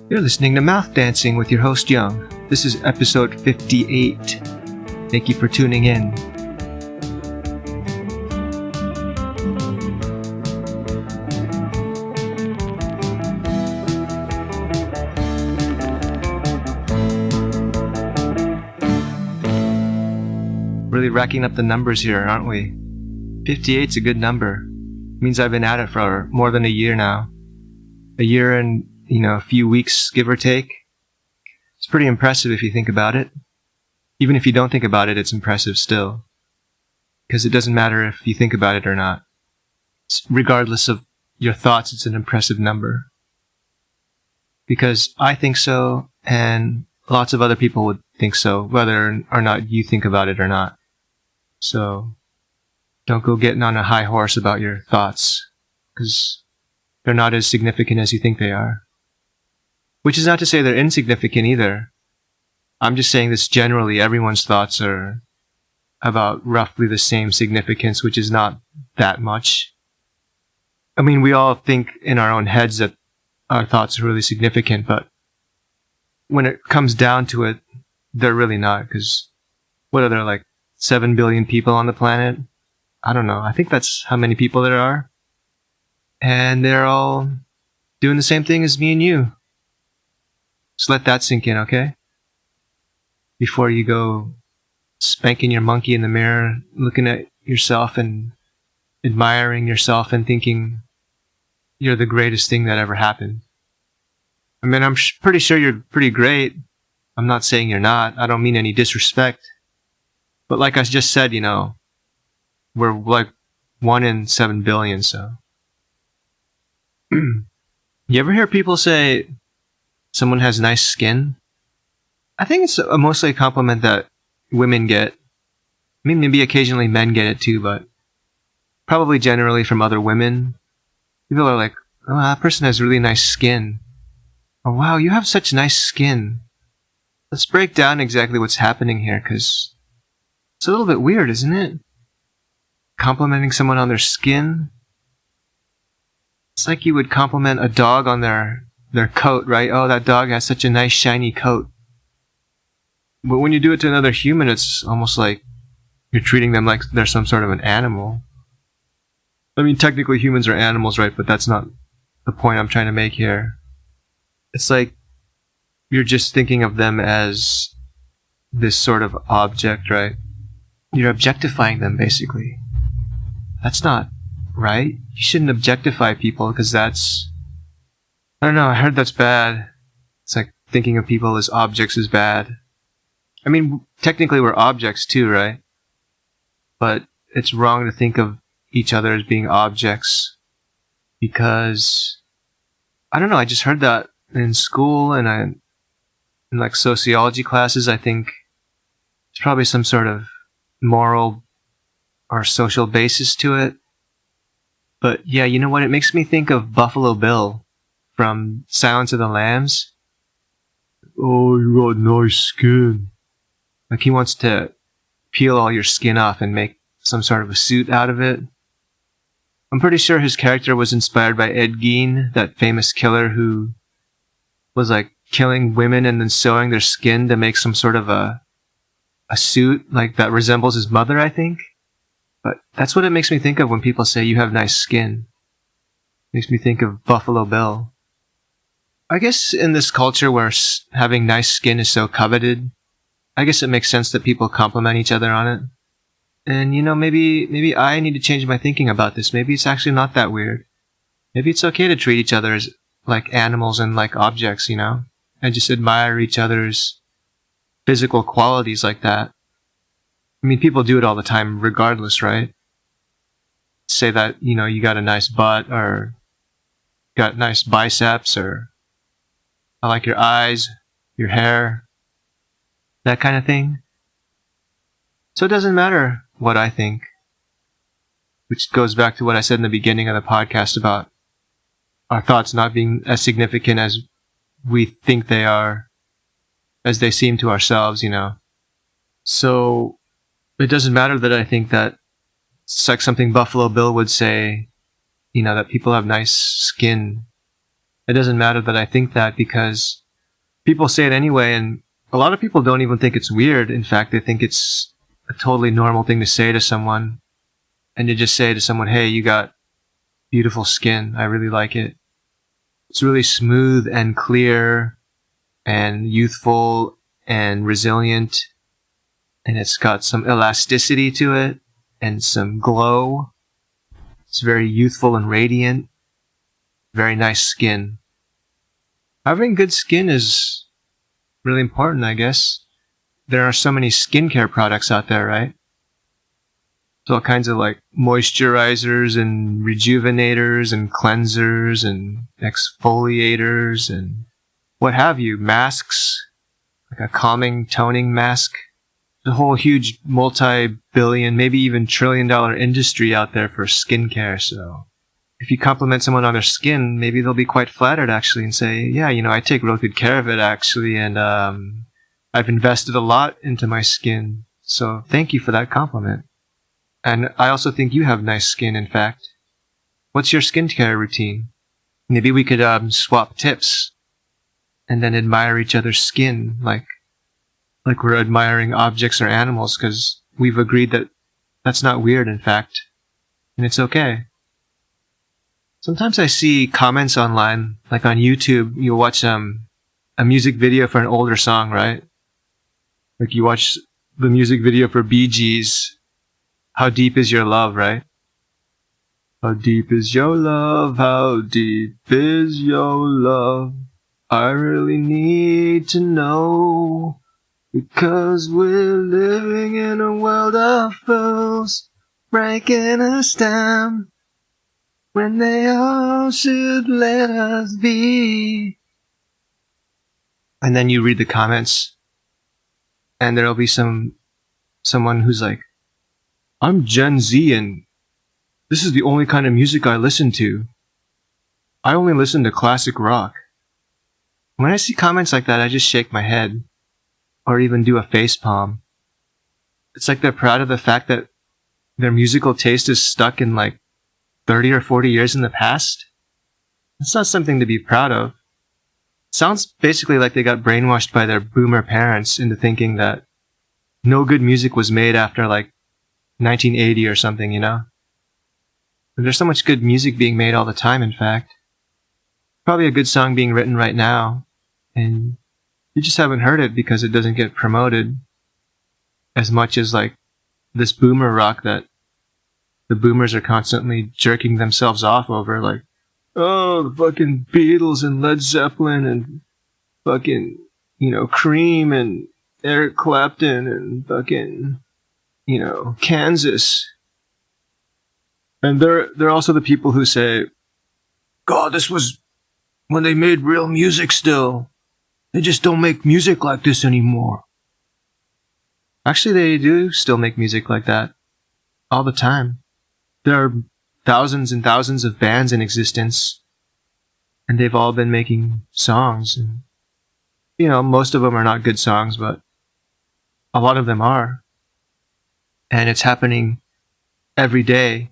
You're listening to Mouth Dancing with your host Young. This is episode 58. Thank you for tuning in. Really racking up the numbers here, aren't we? 58's a good number. It means I've been at it for more than a year now. A year and, a few weeks, give or take. It's pretty impressive if you think about it. Even if you don't think about it, it's impressive still. Because it doesn't matter if you think about it or not. Regardless of your thoughts, it's an impressive number. Because I think so, and lots of other people would think so, whether or not you think about it or not. So, don't go getting on a high horse about your thoughts, because they're not as significant as you think they are. Which is not to say they're insignificant either. I'm just saying this generally, everyone's thoughts are about roughly the same significance, which is not that much. I mean, we all think in our own heads that our thoughts are really significant, but when it comes down to it, they're really not, because what are there, like 7 billion people on the planet? I don't know. I think that's how many people there are. And they're all doing the same thing as me and you. Just let that sink in, okay? Before you go spanking your monkey in the mirror, looking at yourself and admiring yourself and thinking you're the greatest thing that ever happened. I mean, I'm pretty sure you're pretty great. I'm not saying you're not. I don't mean any disrespect. But like I just said, we're like 1 in 7 billion, so. You ever hear people say someone has nice skin? I think it's mostly a compliment that women get. I mean, maybe occasionally men get it too, but probably generally from other women. People are like, oh, that person has really nice skin. Oh, wow, you have such nice skin. Let's break down exactly what's happening here, because it's a little bit weird, isn't it? Complimenting someone on their skin. It's like you would compliment a dog on their coat, right? Oh, that dog has such a nice shiny coat. But when you do it to another human, it's almost like you're treating them like they're some sort of an animal. I mean, technically humans are animals, right? But that's not the point I'm trying to make here. It's like you're just thinking of them as this sort of object, right? You're objectifying them, basically. That's not right. You shouldn't objectify people, because that's... I don't know, I heard that's bad. It's like thinking of people as objects is bad. I mean, technically we're objects too, right? But it's wrong to think of each other as being objects, because... I don't know, I just heard that in school, and in like sociology classes. I think there's probably some sort of moral or social basis to it. But yeah, you know what? It makes me think of Buffalo Bill from Silence of the Lambs. Oh, you got nice skin. Like he wants to peel all your skin off and make some sort of a suit out of it. I'm pretty sure his character was inspired by Ed Gein, that famous killer who was like killing women and then sewing their skin to make some sort of a suit like that resembles his mother, I think. But that's what it makes me think of when people say you have nice skin. It makes me think of Buffalo Bill. I guess in this culture where having nice skin is so coveted, I guess it makes sense that people compliment each other on it. And maybe I need to change my thinking about this. Maybe it's actually not that weird. Maybe it's okay to treat each other as like animals and like objects, and just admire each other's physical qualities like that. I mean, people do it all the time regardless, right? Say that, you got a nice butt, or got nice biceps, or I like your eyes, your hair, that kind of thing. So it doesn't matter what I think, which goes back to what I said in the beginning of the podcast about our thoughts not being as significant as we think they are, as they seem to ourselves, So it doesn't matter that I think that it's like something Buffalo Bill would say, that people have nice skin. It doesn't matter that I think that, because people say it anyway, and a lot of people don't even think it's weird. In fact, they think it's a totally normal thing to say to someone. And you just say to someone, hey, you got beautiful skin. I really like it. It's really smooth and clear and youthful and resilient. And it's got some elasticity to it and some glow. It's very youthful and radiant. Very nice skin. Having good skin is really important, I guess. There are so many skincare products out there, right? So all kinds of like moisturizers and rejuvenators and cleansers and exfoliators and what have you, masks, like a calming, toning mask. The whole huge multi-billion, maybe even trillion-dollar industry out there for skincare. So if you compliment someone on their skin, maybe they'll be quite flattered actually and say, yeah, I take real good care of it actually, and I've invested a lot into my skin. So thank you for that compliment. And I also think you have nice skin, in fact. What's your skincare routine? Maybe we could swap tips and then admire each other's skin like we're admiring objects or animals, because we've agreed that that's not weird, in fact, and it's okay. Sometimes I see comments online, like on YouTube, you watch a music video for an older song, right? Like you watch the music video for Bee Gees, How Deep Is Your Love, right? How deep is your love? How deep is your love? I really need to know, because we're living in a world of fools, breaking us down when they all should let us be. And then you read the comments, and there'll be someone who's like, I'm Gen Z and this is the only kind of music I listen to. I only listen to classic rock. When I see comments like that, I just shake my head, or even do a face palm. It's like they're proud of the fact that their musical taste is stuck in like 30 or 40 years in the past. That's not something to be proud of. It sounds basically like they got brainwashed by their boomer parents into thinking that no good music was made after like 1980 or something, But there's so much good music being made all the time, in fact. Probably a good song being written right now, and you just haven't heard it because it doesn't get promoted as much as like this boomer rock that the boomers are constantly jerking themselves off over, like, oh, the fucking Beatles and Led Zeppelin and fucking, Cream and Eric Clapton and fucking, Kansas. And they're also the people who say, God, this was when they made real music still. They just don't make music like this anymore. Actually, they do still make music like that. All the time. There are thousands and thousands of bands in existence. And they've all been making songs. And, most of them are not good songs, but a lot of them are. And it's happening every day.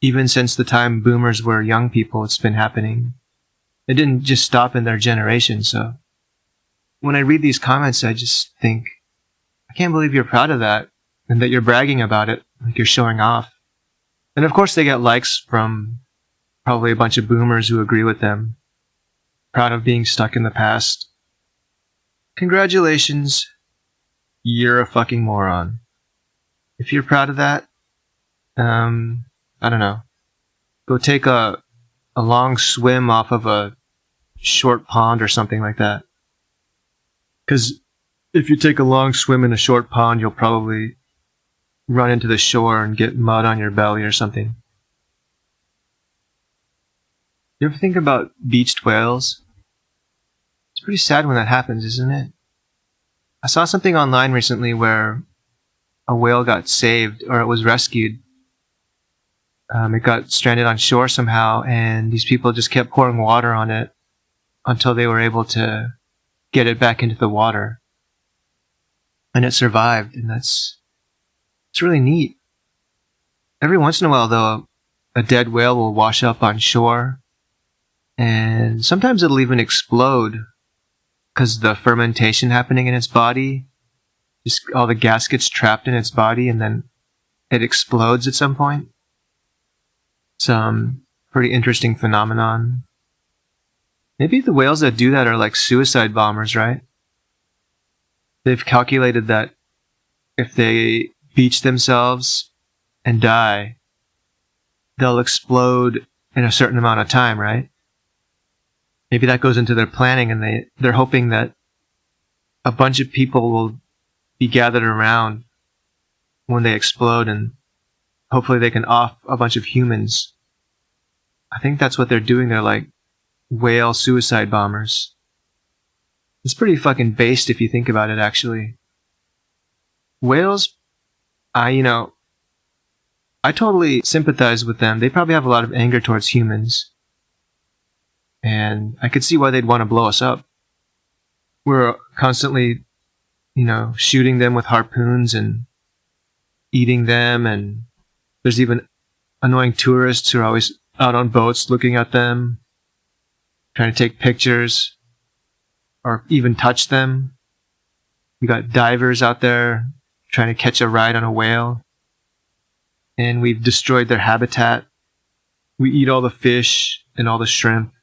Even since the time boomers were young people, it's been happening. It didn't just stop in their generation, so when I read these comments, I just think, I can't believe you're proud of that, and that you're bragging about it, like you're showing off. And of course they get likes from probably a bunch of boomers who agree with them, proud of being stuck in the past. Congratulations, you're a fucking moron. If you're proud of that, I don't know. Go take a long swim off of a short pond or something like that. Because if you take a long swim in a short pond, you'll probably run into the shore and get mud on your belly or something. You ever think about beached whales? It's pretty sad when that happens, isn't it? I saw something online recently where a whale got saved, or it was rescued. It got stranded on shore somehow, and these people just kept pouring water on it until they were able to get it back into the water. And it survived, and it's really neat. Every once in a while, though, a dead whale will wash up on shore, And sometimes it'll even explode because the fermentation happening in its body, just all the gas gets trapped in its body and then it explodes at some point. Some pretty interesting phenomenon. Maybe the whales that do that are like suicide bombers, right? They've calculated that if they beach themselves and die, they'll explode in a certain amount of time, right? Maybe that goes into their planning, and they're hoping that a bunch of people will be gathered around when they explode, and hopefully they can off a bunch of humans. I think that's what they're doing. They're like whale suicide bombers. It's pretty fucking based if you think about it, actually. Whales, I totally sympathize with them. They probably have a lot of anger towards humans. And I could see why they'd want to blow us up. We're constantly, shooting them with harpoons and eating them. And there's even annoying tourists who are always out on boats looking at them, trying to take pictures or even touch them. We got divers out there trying to catch a ride on a whale. And we've destroyed their habitat. We eat all the fish and all the shrimp.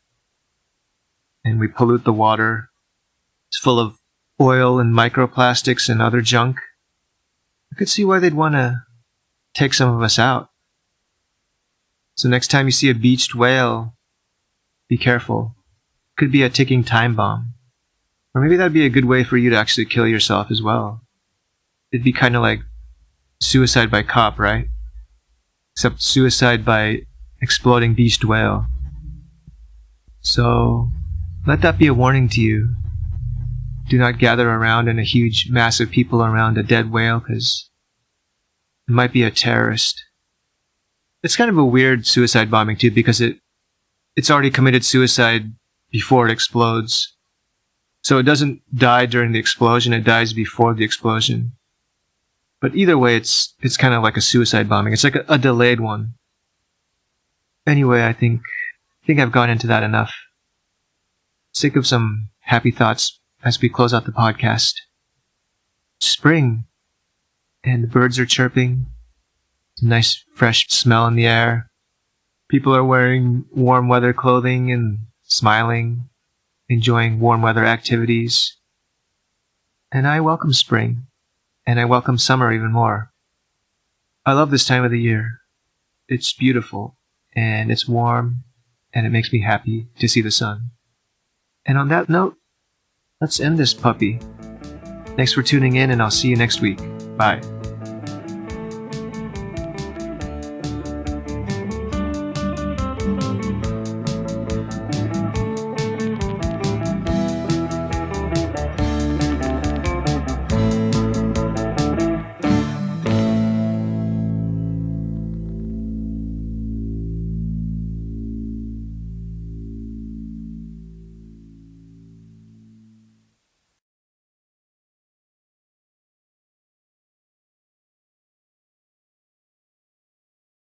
And we pollute the water. It's full of oil and microplastics and other junk. I could see why they'd want to take some of us out. So next time you see a beached whale, be careful. It could be a ticking time bomb. Or maybe that'd be a good way for you to actually kill yourself as well. It'd be kind of like suicide by cop, right? Except suicide by exploding beached whale. So let that be a warning to you. Do not gather around in a huge mass of people around a dead whale, because it might be a terrorist. It's kind of a weird suicide bombing too, because it's already committed suicide before it explodes. So it doesn't die during the explosion, it dies before the explosion. But either way, it's kind of like a suicide bombing. It's like a delayed one. Anyway, I think I've gone into that enough. Sick of some happy thoughts as we close out the podcast. Spring, and the birds are chirping. Nice fresh smell in the air. People are wearing warm weather clothing and smiling, enjoying warm weather activities. And I welcome spring, and I welcome summer even more. I love this time of the year. It's beautiful, and it's warm, and it makes me happy to see the sun. And on that note, let's end this puppy. Thanks for tuning in, and I'll see you next week. Bye.